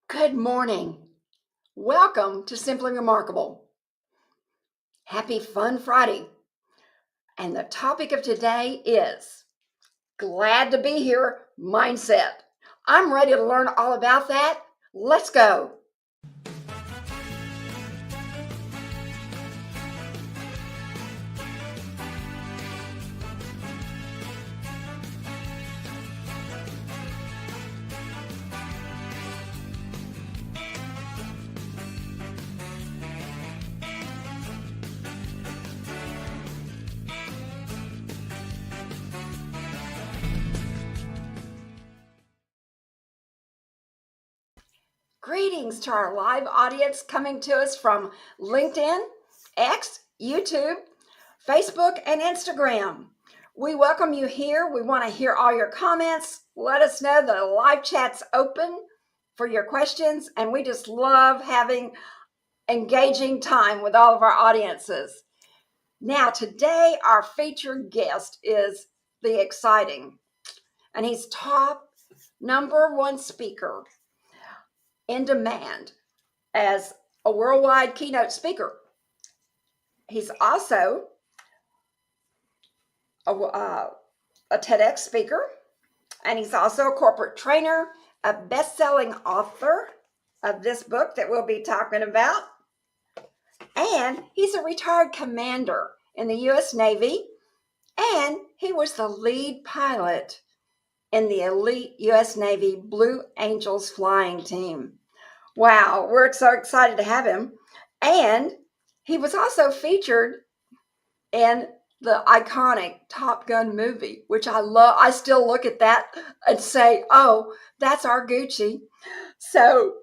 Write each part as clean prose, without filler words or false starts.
Good morning. Welcome to Simply Remarkable. Happy Fun Friday. And the topic of today is glad to be here mindset. I'm ready to learn all about that. Let's go. Greetings to our live audience coming to us from LinkedIn, X, YouTube, Facebook, and Instagram. We welcome you here. We want to hear all your comments. Let us know the live chat's open for your questions, and we just love having engaging time with all of our audiences. Now, today, our featured guest is the exciting, and he's top #1 speaker in demand as a worldwide keynote speaker. He's also a TEDx speaker, and he's also a corporate trainer, a best-selling author of this book that we'll be talking about, and he's a retired commander in the U.S. Navy, and he was the lead pilot in the elite U.S. Navy Blue Angels flying team. Wow, we're so excited to have him. And he was also featured in the iconic Top Gun movie, which I love. I still look at that and say, oh, that's our Gucci. So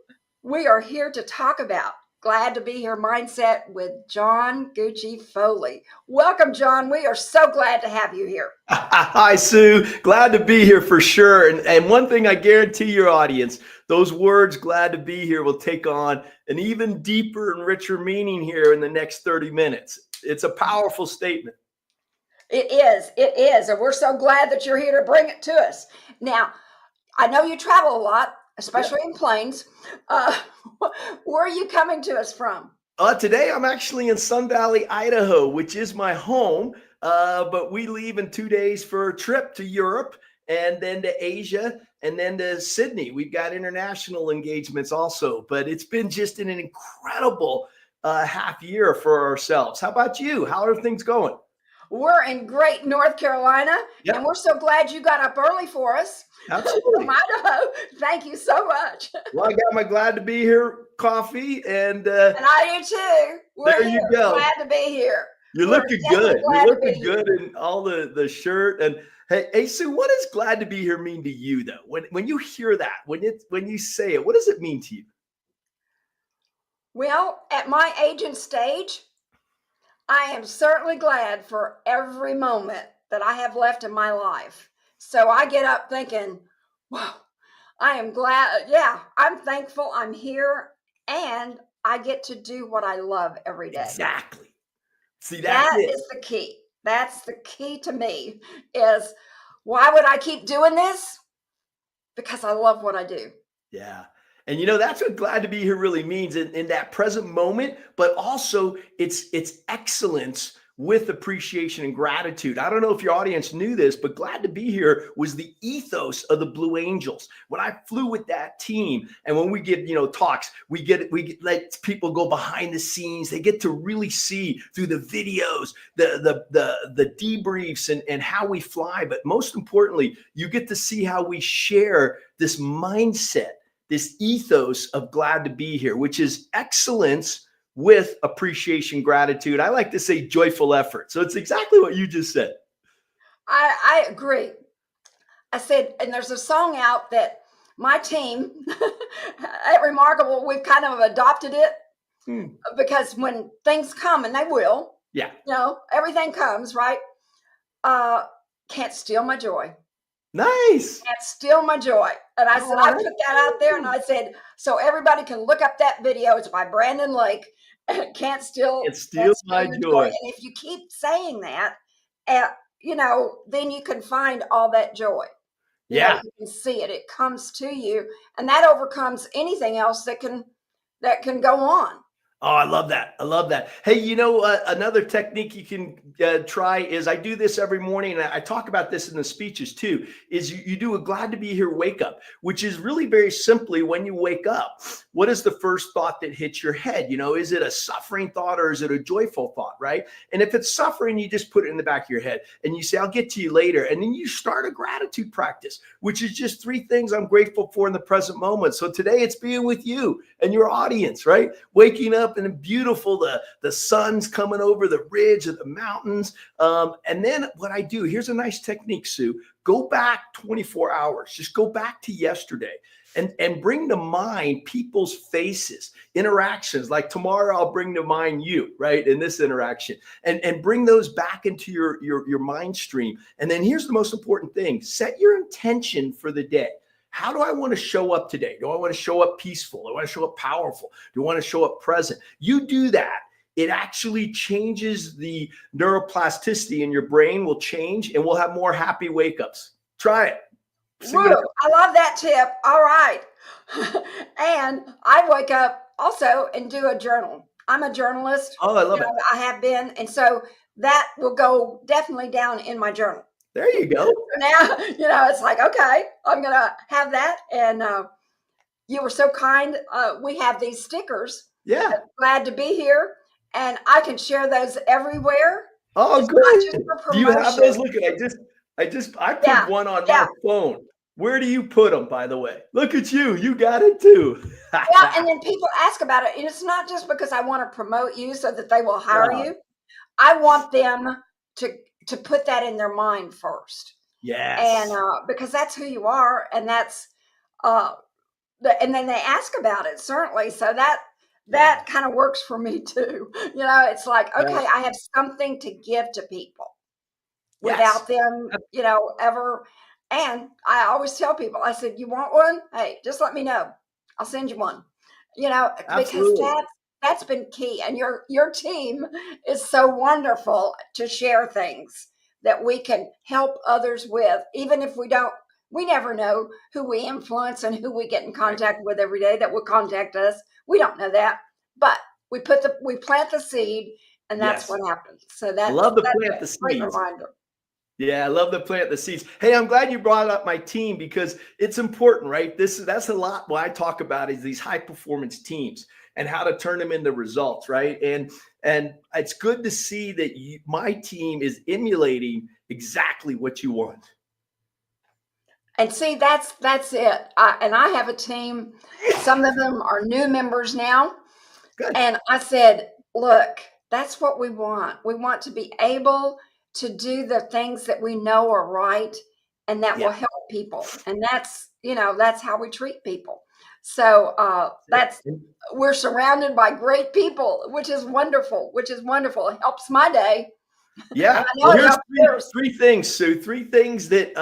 we are here to talk about Glad to Be Here mindset with John Gucci Foley. Welcome, John. We are so glad to have you here. Hi, Sue. Glad to be here for sure. And one thing I guarantee your audience, those words, glad to be here, will take on an even deeper and richer meaning here in the next 30 minutes. It's a powerful statement. It is. And we're so glad that you're here to bring it to us. Now, I know you travel a lot, especially in planes. Where are you coming to us from? Today, I'm actually in Sun Valley, Idaho, which is my home. But we leave in 2 days for a trip to Europe and then to Asia and then to Sydney. We've got international engagements also, but it's been just an incredible half year for ourselves. How about you? How are things going? We're in great North Carolina, and we're so glad you got up early for us. Absolutely. From Idaho. Thank you so much. Well, I got my glad to be here coffee, and I do too. There you go. Glad to be here. You're looking good. You're looking good in all the shirt. And hey, Sue, what does glad to be here mean to you, though? When you hear that, when you say it, what does it mean to you? Well, at my age and stage, I am certainly glad for every moment that I have left in my life. So I get up thinking, wow, I am glad. Yeah, I'm thankful I'm here, and I get to do what I love every day. Exactly. See, that is the key. That's the key to me is why would I keep doing this? Because I love what I do. Yeah. And that's what glad to be here really means in that present moment, but also it's excellence with appreciation and gratitude. I don't know if your audience knew this, but glad to be here was the ethos of the Blue Angels. When I flew with that team, and when we give talks, we get let people go behind the scenes. They get to really see through the videos, the debriefs and how we fly. But most importantly, you get to see how we share this mindset, this ethos of glad to be here, which is excellence with appreciation, gratitude. I like to say joyful effort. So it's exactly what you just said. I agree. I said, and there's a song out that my team at Remarkable, we've kind of adopted it because when things come, and they will, everything comes, right? Can't steal my joy. Nice. Can't steal my joy. And I said, I put that out there, and I said, so everybody can look up that video. It's by Brandon Lake. Can't steal my joy. And if you keep saying that, then you can find all that joy. Yeah. You can see it. It comes to you, and that overcomes anything else that can go on. Oh, I love that. I love that. Hey, another technique you can try is I do this every morning, and I talk about this in the speeches too, is you do a glad to be here wake up, which is really very simply when you wake up, what is the first thought that hits your head? Is it a suffering thought or is it a joyful thought, right? And if it's suffering, you just put it in the back of your head and you say, I'll get to you later. And then you start a gratitude practice, which is just 3 things I'm grateful for in the present moment. So today it's being with you and your audience, right? Waking up and beautiful, the sun's coming over the ridge of the mountains. And then what I do, here's a nice technique, Sue. Go back 24 hours. Just go back to yesterday and bring to mind people's faces, interactions. Like tomorrow, I'll bring to mind you, right, in this interaction, and bring those back into your mind stream. And then here's the most important thing. Set your intention for the day. How do I want to show up today? Do I want to show up peaceful? Do I want to show up powerful? Do I want to show up present? You do that. It actually changes the neuroplasticity in your brain will change and we'll have more happy wake ups. Try it. I love that tip. All right. And I wake up also and do a journal. I'm a journalist. Oh, I love it. I have been. And so that will go definitely down in my journal. There you go. Now, it's like, okay, I'm going to have that. And you were so kind. We have these stickers. Yeah. Glad to be here. And I can share those everywhere. Oh, good. Do you have those? Look, I put one on my phone. Where do you put them, by the way? Look at you. You got it too. Yeah. And then people ask about it. And it's not just because I want to promote you so that they will hire you. I want them to put that in their mind first. Yes. And because that's who you are. And that's, and then they ask about it, certainly. So that kind of works for me too. It's like, okay, I have something to give to people without them, ever. And I always tell people, I said, you want one? Hey, just let me know. I'll send you one, because that's been key. And your team is so wonderful to share things that we can help others with, even if we never know who we influence and who we get in contact with every day that will contact us. We don't know that, but we plant the seed, and that's what happens. So I love to plant the seeds. Reminder. Yeah, I love to plant the seeds. Hey, I'm glad you brought up my team because it's important, right? That's a lot what I talk about is these high performance teams and how to turn them into results, right? And it's good to see that my team is emulating exactly what you want. And see, that's it. I have a team. Some of them are new members now. Good. And I said, look, that's what we want. We want to be able to do the things that we know are right and that will help people. And that's how we treat people. So we're surrounded by great people, which is wonderful. It helps my day. Yeah. Well, here's three things, Sue. 3 things that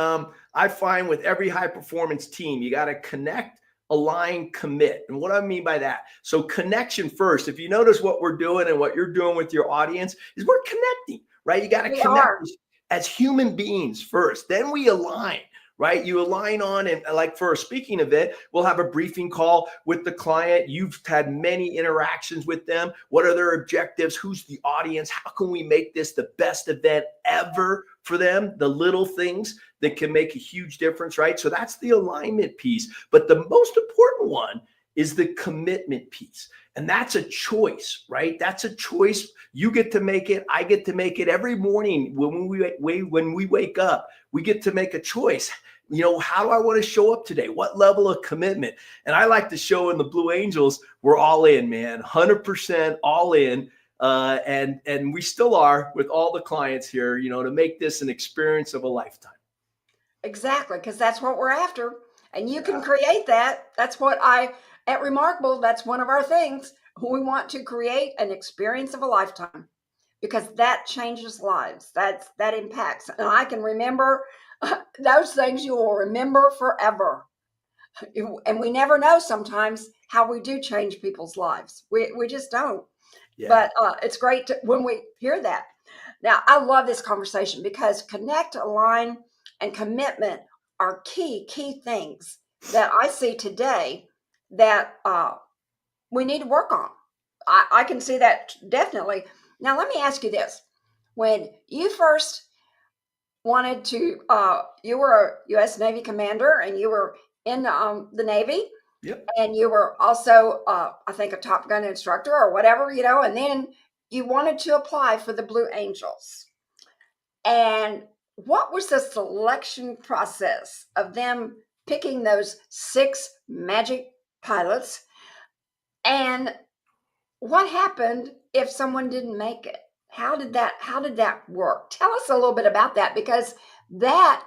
I find with every high performance team. You got to connect, align, commit. And what I mean by that, so connection first. If you notice what we're doing and what you're doing with your audience is we're connecting, right? You got to connect as human beings first. Then we align. Right? You align on, and like for a speaking event, we'll have a briefing call with the client. You've had many interactions with them. What are their objectives? Who's the audience? How can we make this the best event ever for them? The little things that can make a huge difference, right? So that's the alignment piece. But the most important one is the commitment piece. And that's a choice, right? That's a choice. You get to make it. I get to make it every morning when we wake up. We get to make a choice. How do I want to show up today? What level of commitment? And I like to show in the Blue Angels, we're all in, man, 100% all in. And we still are with all the clients here, to make this an experience of a lifetime. Exactly, because that's what we're after. And you can create that. That's what at Remarkable, that's one of our things. We want to create an experience of a lifetime because that changes lives. That impacts. And I can remember those things you will remember forever. And we never know sometimes how we do change people's lives. We just don't. Yeah. But it's great when we hear that. Now, I love this conversation because connect, align, and commitment are key things that I see today that we need to work on. I can see that definitely. Now, let me ask you this. When you first wanted to, you were a U.S. Navy commander and you were in the Navy. Yep. And you were also, I think, a Top Gun instructor or whatever, and then you wanted to apply for the Blue Angels. And what was the selection process of them picking those 6 magic pilots? And what happened if someone didn't make it? How did that work? Tell us a little bit about that, because that,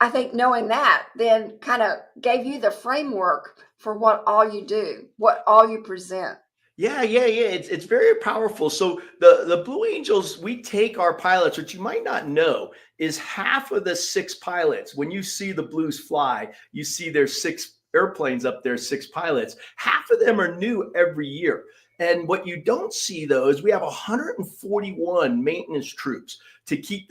I think, knowing that then kind of gave you the framework for what all you do, what all you present. Yeah. It's very powerful. So the Blue Angels, we take our pilots, which you might not know, is half of the 6 pilots. When you see the Blues fly, you see there's 6 airplanes up there, 6 pilots. Half of them are new every year. And what you don't see, though, is we have 141 maintenance troops to keep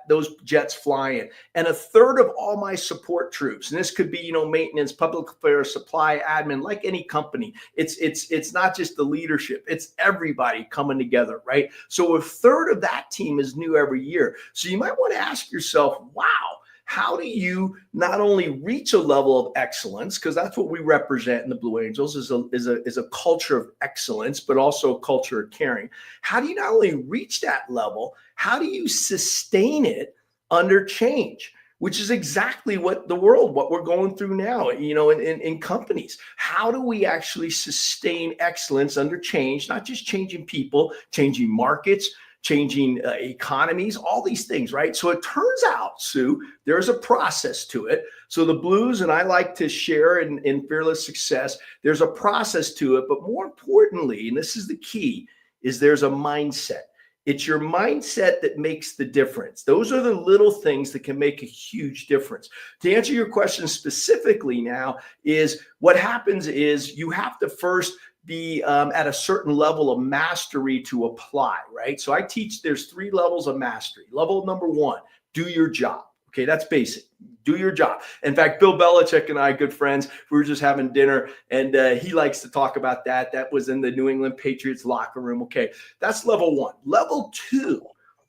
those jets flying, and a third of all my support troops. And this could be, maintenance, public affairs, supply, admin, like any company. It's not just the leadership; it's everybody coming together, right? So a third of that team is new every year. So you might want to ask yourself, wow. How do you not only reach a level of excellence, because that's what we represent in the Blue Angels is a culture of excellence, but also a culture of caring. How do you not only reach that level, how do you sustain it under change? Which is exactly what we're going through now, in companies. How do we actually sustain excellence under change, not just changing people, changing markets, changing economies, all these things, right? So it turns out, Sue, there's a process to it. So the Blues, and I like to share in Fearless Success, there's a process to it. But more importantly, and this is the key, is there's a mindset. It's your mindset that makes the difference. Those are the little things that can make a huge difference. To answer your question specifically now, is what happens is you have to first be at a certain level of mastery to apply, right? So I teach there's 3 levels of mastery. Level number 1, do your job. Okay, that's basic. Do your job. In fact, Bill Belichick and I, good friends, we were just having dinner, and he likes to talk about that. That was in the New England Patriots locker room. Okay, that's level 1. Level 2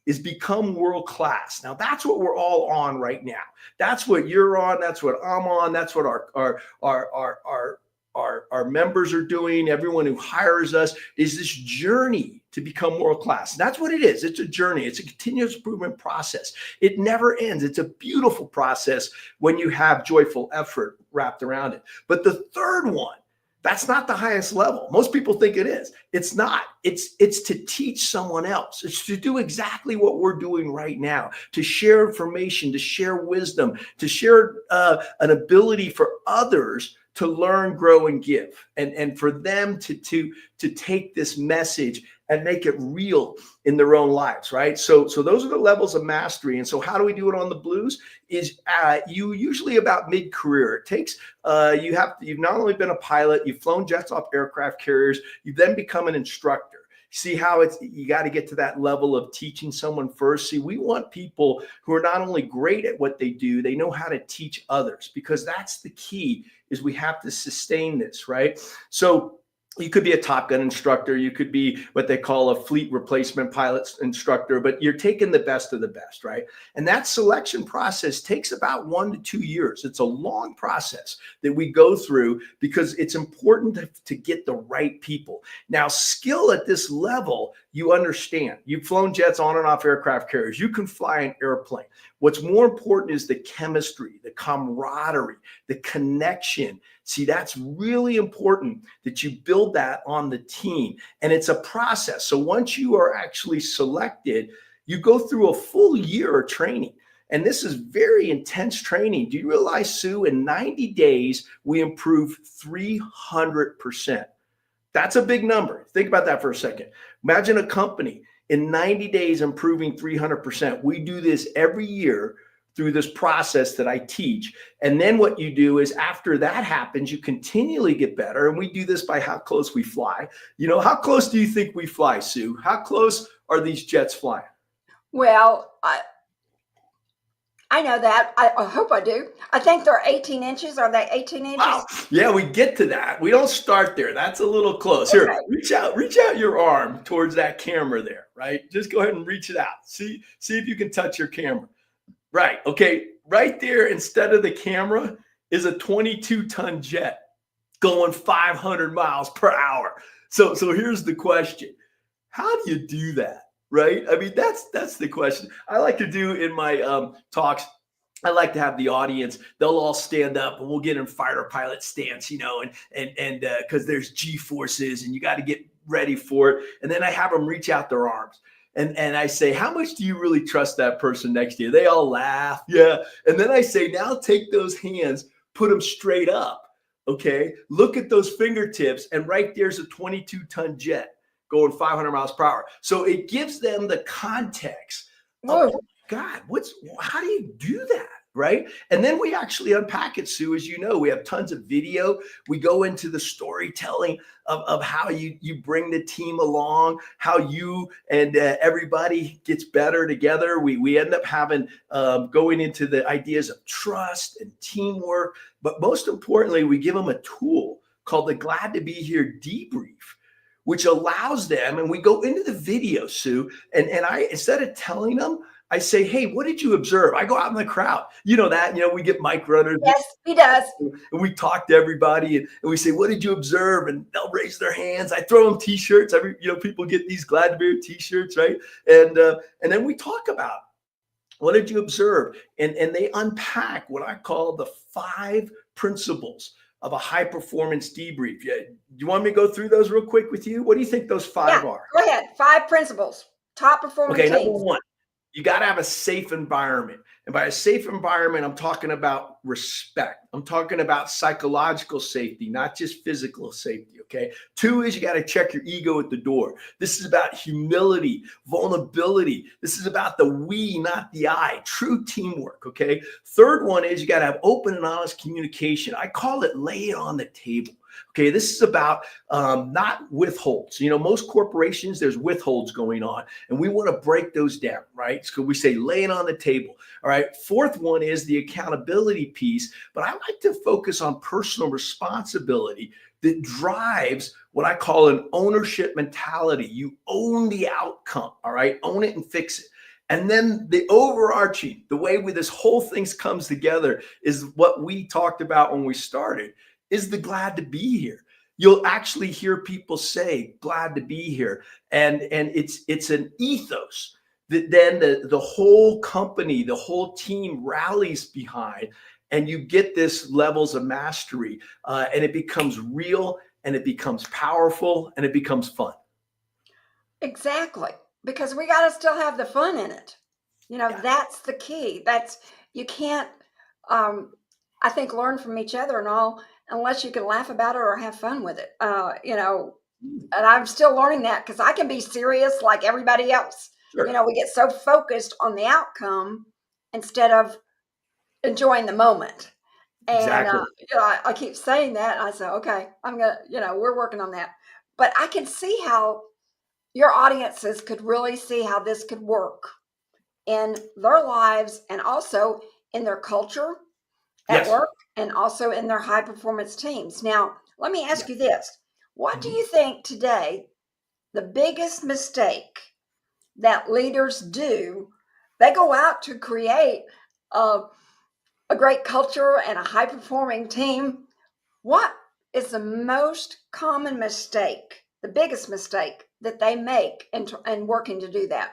is become world class. Now that's what we're all on right now. That's what you're on. That's what I'm on. That's what our members are doing. Everyone who hires us is this journey to become world class. And that's what it is. It's a journey. It's a continuous improvement process. It never ends. It's a beautiful process when you have joyful effort wrapped around it. But the third one, that's not the highest level. Most people think it is. It's not. It's to teach someone else. It's to do exactly what we're doing right now, to share information, to share wisdom, to share an ability for others to learn, grow, and give, and for them to take this message and make it real in their own lives, right? So those are the levels of mastery. And so how do we do it on the Blues? Is you usually about mid-career. It takes you've not only been a pilot, you've flown jets off aircraft carriers, you then become an instructor. See how you got to get to that level of teaching someone first. See, we want people who are not only great at what they do, they know how to teach others, because that's the key, is we have to sustain this, right? So you could be a Top Gun instructor. You could be what they call a fleet replacement pilot instructor, but you're taking the best of the best, right? And that selection process takes about 1 to 2 years. It's a long process that we go through because it's important to get the right people. Now, skill at this level, you understand. You've flown jets on and off aircraft carriers. You can fly an airplane. What's more important is the chemistry, the camaraderie, the connection. See, that's really important that you build that on the team. And it's a process. So once you are actually selected, you go through a full year of training. And this is very intense training. Do you realize, Sue, in 90 days, we improve 300%. That's a big number. Think about that for a second. Imagine a company in 90 days improving 300%. We do this every year through this process that I teach. And then what you do is after that happens, you continually get better. And we do this by how close we fly. How close do you think we fly, Sue? How close are these jets flying? Well, I know that. I hope I do. I think they're 18 inches. Are they 18 inches? Wow. Yeah, we get to that. We don't start there. That's a little close. Here, Okay. reach out your arm towards that camera there, right? Just go ahead and reach it out. See if you can touch your camera. Right. Okay. Right there, instead of the camera, is a 22-ton jet going 500 miles per hour. So here's the question. How do you do that? Right? I mean, that's the question. I like to do in my talks. I like to have the audience, they'll all stand up and we'll get in fighter pilot stance, and because there's G forces and you got to get ready for it. And then I have them reach out their arms. And I say, how much do you really trust that person next to you? They all laugh. Yeah. And then I say, now take those hands, put them straight up. Okay. Look at those fingertips. And right there's a 22-ton jet going 500 miles per hour. So it gives them the context of, oh God, how do you do that? Right. And then we actually unpack it, Sue. As you know, we have tons of video. We go into the storytelling of how you bring the team along, how you and everybody gets better together. We end up having going into the ideas of trust and teamwork. But most importantly, we give them a tool called the Glad to Be Here Debrief, which allows them, and we go into the video, Sue, and I, instead of telling them, I say, hey, what did you observe? I go out in the crowd. You know that, we get mic runners. Yes, he does. And we talk to everybody and we say, what did you observe? And they'll raise their hands. I throw them t-shirts. People get these Glad to Be Here t-shirts, right? And then we talk about what did you observe? And they unpack what I call the 5 principles of a high performance debrief. Yeah. Do you want me to go through those real quick with you? What do you think those 5 are? Go ahead. 5 principles. Top performing teams. Number 1, you got to have a safe environment. And by a safe environment, I'm talking about respect. I'm talking about psychological safety, not just physical safety. Okay. 2 is you got to check your ego at the door. This is about humility, vulnerability. This is about the we, not the I, true teamwork. Okay. 3rd one is you got to have open and honest communication. I call it lay it on the table. Okay, this is about not withholds. Most corporations, there's withholds going on, and we want to break those down, right? So we say lay it on the table. All right, 4th one is the accountability piece, but I like to focus on personal responsibility that drives what I call an ownership mentality. You own the outcome, all right? Own it and fix it. And then the overarching, the way this whole thing comes together is what we talked about when we started, is the glad to be here. You'll actually hear people say glad to be here. And it's an ethos that then the whole company, the whole team rallies behind, and you get this levels of mastery, and it becomes real, and it becomes powerful, and it becomes fun. Exactly. Because we got to still have the fun in it. Yeah. That's the key. You can't, I think, learn from each other and all, unless you can laugh about it or have fun with it. And I'm still learning that because I can be serious like everybody else. Sure. We get so focused on the outcome instead of enjoying the moment. And, Exactly. I keep saying that. And I say, okay, I'm going to, we're working on that. But I can see how your audiences could really see how this could work in their lives and also in their culture at work and also in their high performance teams. Now, let me ask you this. What do you think today the biggest mistake that leaders do? They go out to create a great culture and a high performing team. What is the most common mistake, the biggest mistake that they make in working to do that?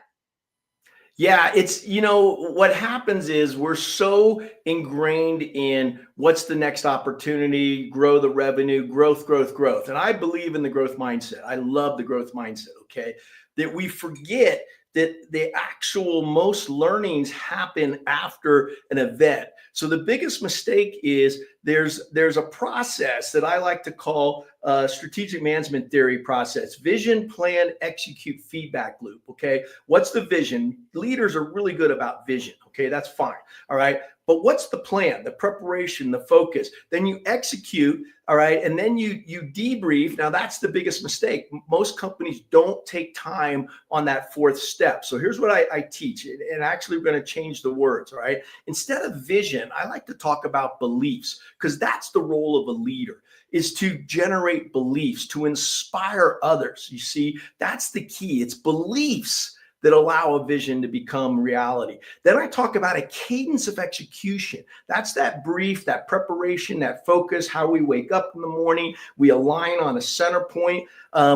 Yeah, it's, what happens is we're so ingrained in what's the next opportunity, grow the revenue, growth. And I believe in the growth mindset. I love the growth mindset, okay? That we forget that the actual most learnings happen after an event. So the biggest mistake is there's a process that I like to call strategic management theory process: vision, plan, execute, feedback loop. Okay, what's the vision? Leaders are really good about vision. Okay, that's fine. All right, but what's the plan, the preparation, the focus? Then you execute. All right, and then you debrief. Now that's the biggest mistake. Most companies don't take time on that fourth step. So here's what I teach, and actually we're going to change the words. All right, instead of vision, I like to talk about beliefs, because that's the role of a leader, is to generate beliefs, to inspire others. You see, that's the key. It's beliefs that allow a vision to become reality. Then I talk about a cadence of execution. That's that brief, that preparation, that focus, how we wake up in the morning. We align on a center point.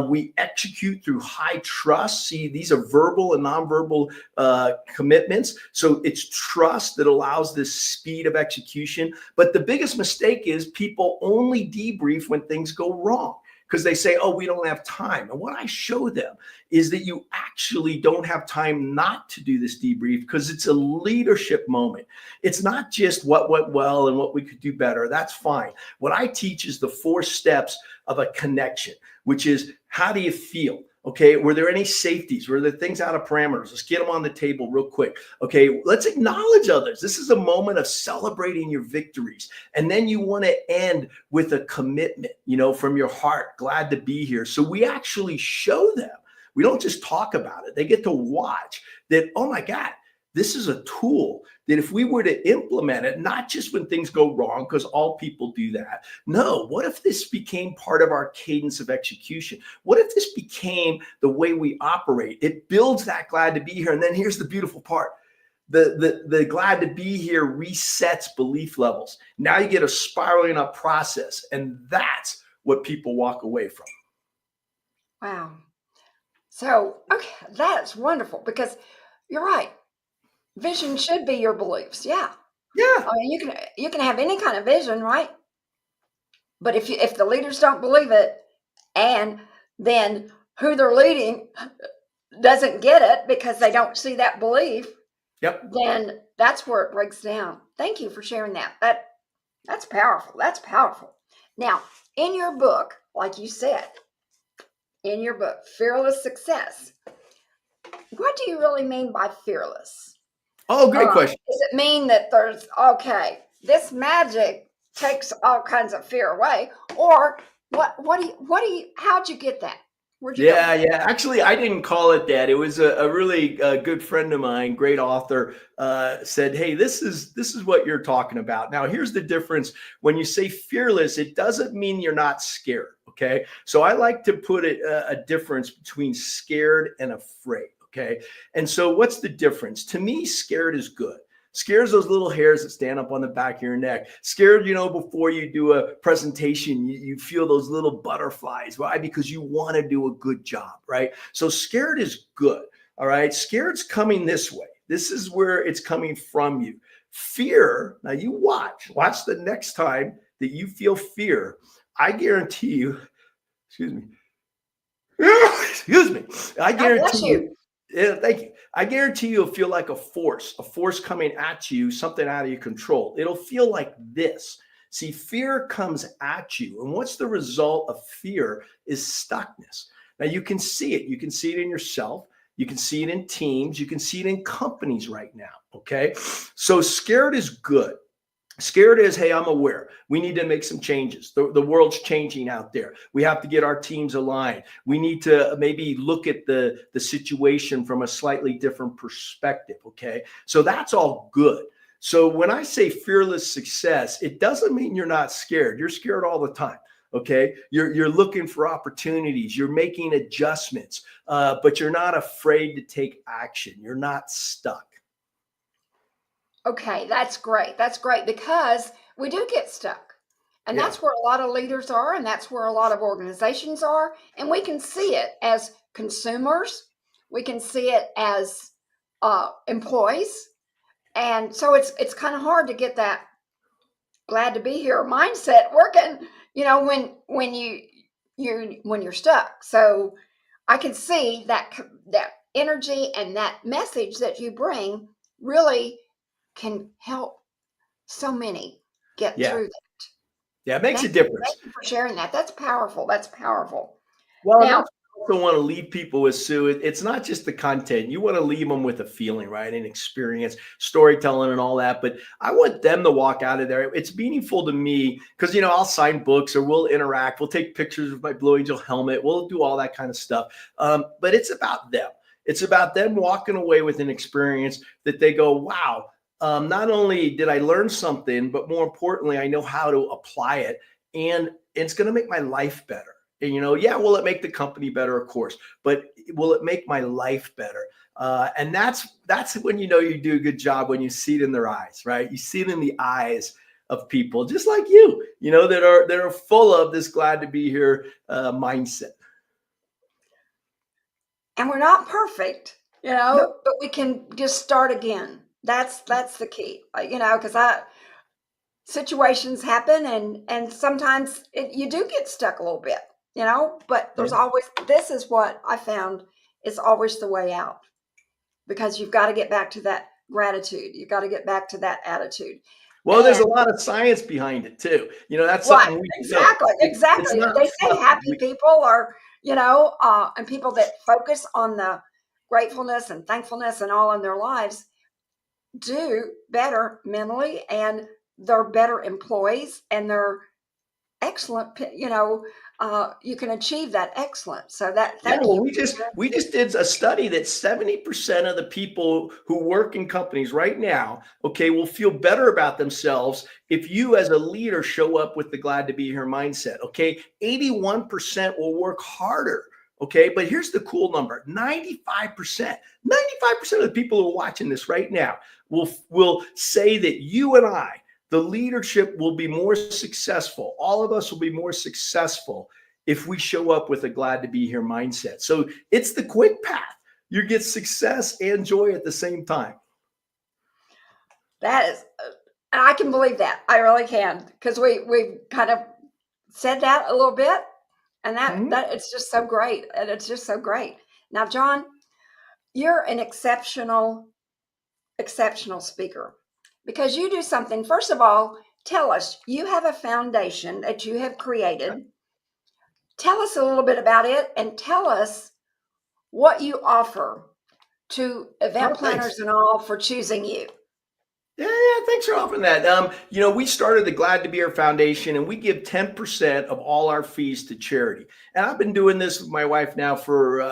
We execute through high trust. See, these are verbal and nonverbal commitments. So it's trust that allows this speed of execution. But the biggest mistake is people only debrief when things go wrong, because they say, oh, we don't have time. And what I show them is that you actually don't have time not to do this debrief, because it's a leadership moment. It's not just what went well and what we could do better. That's fine. What I teach is the 4 steps of a connection, which is, how do you feel? Okay, were there any safeties? Were there things out of parameters? Let's get them on the table real quick. Okay, let's acknowledge others. This is a moment of celebrating your victories. And then you want to end with a commitment, from your heart. Glad to be here. So we actually show them. We don't just talk about it. They get to watch that, oh my God, this is a tool that if we were to implement it, not just when things go wrong, because all people do that. No, what if this became part of our cadence of execution? What if this became the way we operate? It builds that glad to be here. And then here's the beautiful part. The glad to be here resets belief levels. Now you get a spiraling up process. And that's what people walk away from. Wow. So, okay, that's wonderful, because you're right. Vision should be your beliefs. Yeah. Yeah. I mean, you can have any kind of vision, right? But if the leaders don't believe it, and then who they're leading doesn't get it because they don't see that belief, Yep. then that's where it breaks down. Thank you for sharing that. That's powerful. That's powerful. Now, in your book, like you said, in your book, Fearless Success, what do you really mean by fearless? Oh, great question. Does it mean that this magic takes all kinds of fear away, or how'd you get that? Where'd you go? Yeah. Actually, I didn't call it that. It was a really good friend of mine, great author, said, hey, this is what you're talking about. Now, here's the difference. When you say fearless, it doesn't mean you're not scared. Okay. So I like to put a difference between scared and afraid. Okay. And so what's the difference? To me, scared is good. Scared is those little hairs that stand up on the back of your neck. Scared, before you do a presentation, you feel those little butterflies. Why? Because you want to do a good job, right? So scared is good. All right. Scared's coming this way. This is where it's coming from you. Fear. Now you watch the next time that you feel fear. I guarantee you, excuse me. I guarantee you. Yeah, thank you. I guarantee you'll feel like a force coming at you, something out of your control. It'll feel like this. See, fear comes at you. And what's the result of fear is stuckness. Now you can see it. You can see it in yourself. You can see it in teams. You can see it in companies right now. Okay. So scared is good. Scared is, hey, I'm aware. We need to make some changes. The world's changing out there. We have to get our teams aligned. We need to maybe look at the situation from a slightly different perspective, okay? So that's all good. So when I say fearless success, it doesn't mean you're not scared. You're scared all the time, okay? You're looking for opportunities. You're making adjustments, but you're not afraid to take action. You're not stuck. Okay, that's great. That's great, because we do get stuck. And Yeah. that's where a lot of leaders are, and that's where a lot of organizations are. And we can see it as consumers. We can see it as employees. And so it's kind of hard to get that glad to be here mindset working, when you're stuck. So I can see that energy and that message that you bring really can help so many get Yeah. through that. Yeah. It makes a Thank difference. you for sharing that. That's powerful. That's powerful. Well, and Now, that's what I also want to leave people with, Sue. It's not just the content. You want to leave them with a feeling, right? An experience, storytelling, and all that. But I want them to walk out of there. It's meaningful to me because, I'll sign books or we'll interact. We'll take pictures of my Blue Angel helmet. We'll do all that kind of stuff. But it's about them. It's about them walking away with an experience that they go, wow, not only did I learn something, but more importantly, I know how to apply it. And it's going to make my life better. And, yeah, will it make the company better? Of course, but will it make my life better? And that's when you do a good job, when you see it in their eyes, right? You see it in the eyes of people just like you, that are full of this glad to be here mindset. and we're not perfect, No. but we can just start again. That's the key, because situations happen, and sometimes you do get stuck a little bit, but there's Yeah. always, this is what I found is always the way out, because you've got to get back to that gratitude. You've got to get back to that attitude. Well, there's a And lot of science behind it too. That's right, something we know. It's exactly. not They say fluffy. happy people are, and people that focus on the gratefulness and thankfulness and all in their lives do better mentally, and they're better employees, and they're excellent. You can achieve that excellence. So that, Yeah, thank well, you. we just did a study that 70% of the people who work in companies right now, okay, will feel better about themselves if you as a leader show up with the glad to be here mindset. Okay, 81% will work harder. Okay, but here's the cool number: 95% of the people who are watching this right now will say that you and I, the leadership, will be more successful. All of us will be more successful if we show up with a glad to be here mindset. So it's the quick path. You get success and joy at the same time. That is, and I can believe that. I really can, because we kind of said that a little bit, and that it's just so great, and it's just so great. Now, John, you're an exceptional speaker, because you do something. First of all, tell us, you have a foundation that you have created. Tell us a little bit about it, and tell us what you offer to event Oh, thanks. planners and all for choosing you. Yeah, thanks for offering that. We started the Glad to Be Here Foundation, and we give 10% of all our fees to charity. And I've been doing this with my wife now for,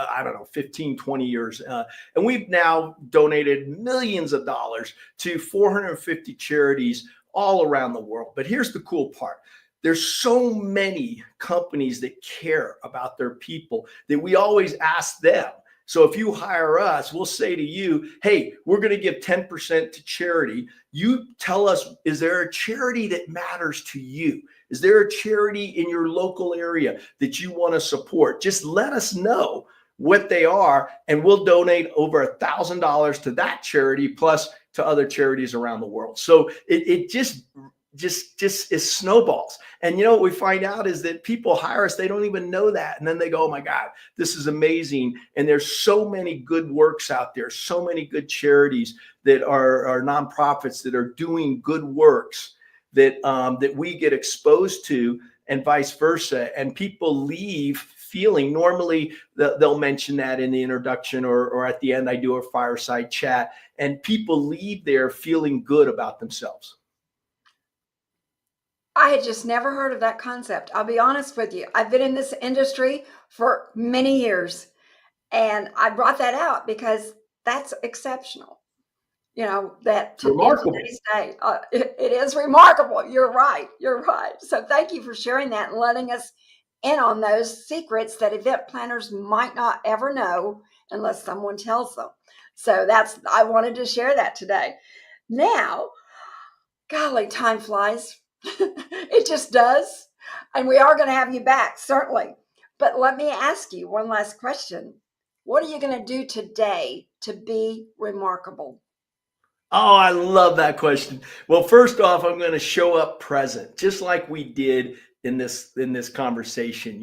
15, 20 years. And we've now donated millions of dollars to 450 charities all around the world. But here's the cool part. There's so many companies that care about their people that we always ask them. So if you hire us, we'll say to you, hey, we're going to give 10% to charity. You tell us, is there a charity that matters to you? Is there a charity in your local area that you want to support? Just let us know what they are, and we'll donate over $1,000 to that charity, plus to other charities around the world. So it just is snowballs. And what we find out is that people hire us, they don't even know that. And then they go, oh my God, this is amazing. And there's so many good works out there, so many good charities that are nonprofits that are doing good works that we get exposed to, and vice versa. And people leave feeling, normally they'll mention that in the introduction or at the end, I do a fireside chat, and people leave there feeling good about themselves. I had just never heard of that concept. I'll be honest with you. I've been in this industry for many years, and I brought that out because that's exceptional. That in Remarkable. today's day, it is remarkable. You're right. You're right. So thank you for sharing that and letting us in on those secrets that event planners might not ever know unless someone tells them. So I wanted to share that today. Now, golly, time flies. It just does. And we are going to have you back, certainly. But let me ask you one last question. What are you going to do today to be remarkable? Oh, I love that question. Well, first off, I'm going to show up present, just like we did in this conversation,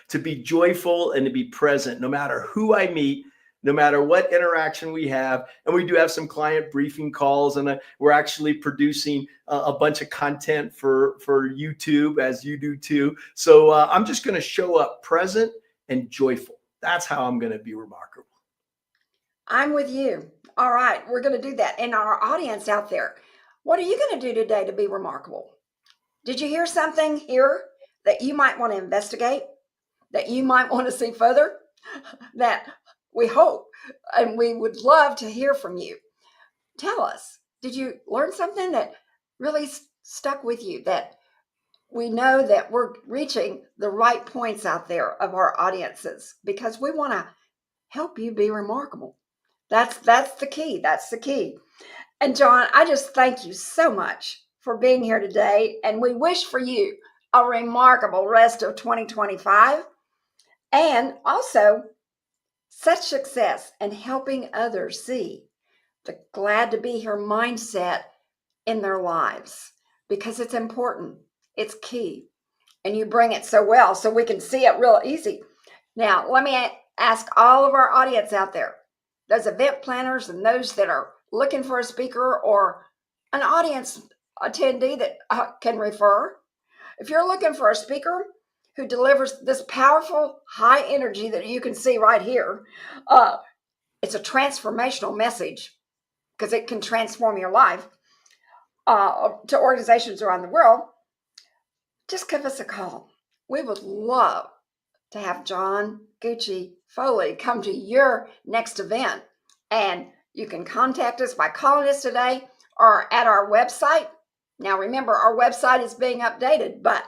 to be joyful and to be present, no matter who I meet, no matter what interaction we have. And we do have some client briefing calls, and we're actually producing a bunch of content for YouTube, as you do too. So I'm just going to show up present and joyful. That's how I'm going to be remarkable. I'm with you. All right, we're going to do that. And our audience out there, what are you going to do today to be remarkable? Did you hear something here that you might want to investigate, that you might want to see further, that we hope and we would love to hear from you? Tell us, did you learn something that really stuck with you, that we know that we're reaching the right points out there of our audiences, because we want to help you be remarkable. That's the key. That's the key. And John, I just thank you so much for being here today. And we wish for you a remarkable rest of 2025, and also such success in helping others see the glad to be here mindset in their lives, because it's important. It's key. And you bring it so well so we can see it real easy. Now, let me ask all of our audience out there, those event planners and those that are looking for a speaker or an audience attendee that can refer. If you're looking for a speaker who delivers this powerful high energy that you can see right here, it's a transformational message, because it can transform your life, to organizations around the world, just give us a call. We would love to have John Gucci Foley come to your next event. And you can contact us by calling us today or at our website. Now, remember, our website is being updated, but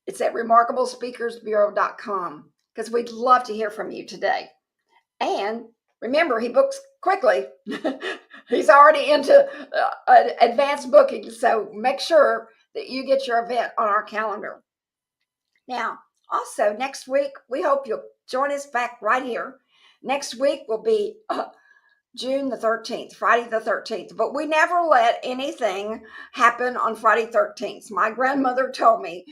it's at remarkablespeakersbureau.com, because we'd love to hear from you today. And remember, he books quickly. He's already into advanced booking, so make sure that you get your event on our calendar. Now, also next week, we hope you'll join us back right here. Next week will be June the 13th, Friday the 13th, but we never let anything happen on Friday 13th. My grandmother told me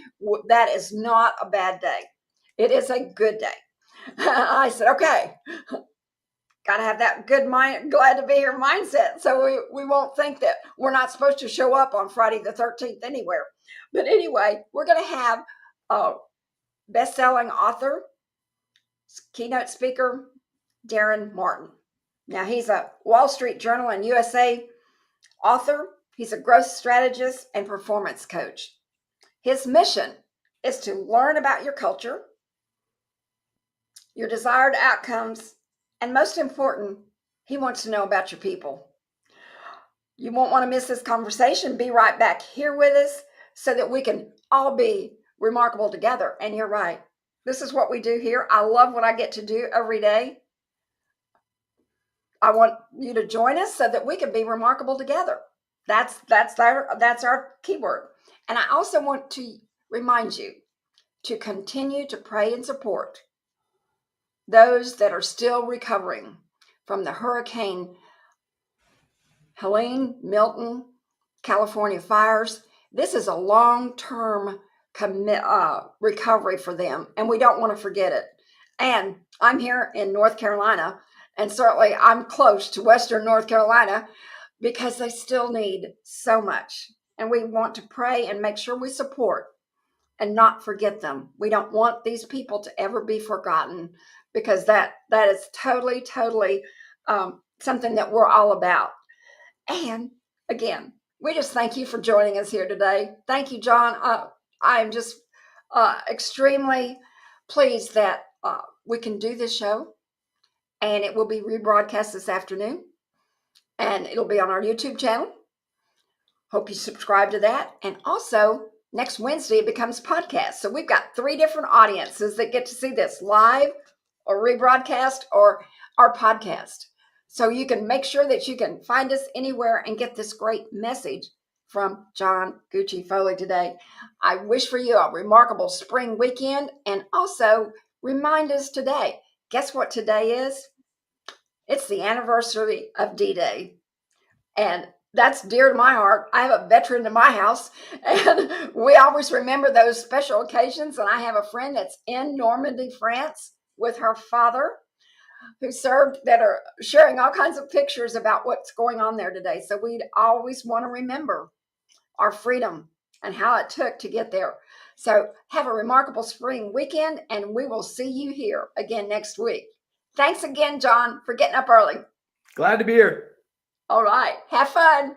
that is not a bad day. It is a good day. I said, okay, got to have that good mind, glad to be here mindset, so we won't think that we're not supposed to show up on Friday the 13th anywhere. But anyway, we're going to have a best-selling author, keynote speaker, Darren Martin. Now, he's a Wall Street Journal and USA author. He's a growth strategist and performance coach. His mission is to learn about your culture, your desired outcomes, and most important, he wants to know about your people. You won't want to miss this conversation. Be right back here with us so that we can all be remarkable together. And you're right. This is what we do here. I love what I get to do every day. I want you to join us so that we can be remarkable together. That's our keyword. And I also want to remind you to continue to pray and support those that are still recovering from the Hurricane Helene, Milton, California fires. This is a long-term recovery for them, and we don't want to forget it. And I'm here in North Carolina, and certainly I'm close to Western North Carolina, because they still need so much. And we want to pray and make sure we support and not forget them. We don't want these people to ever be forgotten, because that is totally something that we're all about. And again, we just thank you for joining us here today. Thank you, John. I'm just extremely pleased that we can do this show, and it will be rebroadcast this afternoon, and it'll be on our YouTube channel. Hope you subscribe to that. And also, next Wednesday, it becomes podcast. So we've got 3 different audiences that get to see this live or rebroadcast or our podcast. So you can make sure that you can find us anywhere and get this great message from John Gucci Foley today. I wish for you a remarkable spring weekend, and also remind us today, guess what today is? It's the anniversary of D-Day. And that's dear to my heart. I have a veteran in my house, and we always remember those special occasions. And I have a friend that's in Normandy, France with her father, who served that are sharing all kinds of pictures about what's going on there today. So we'd always want to remember our freedom and how it took to get there. So have a remarkable spring weekend, and we will see you here again next week. Thanks again, John, for getting up early. Glad to be here. All right. Have fun.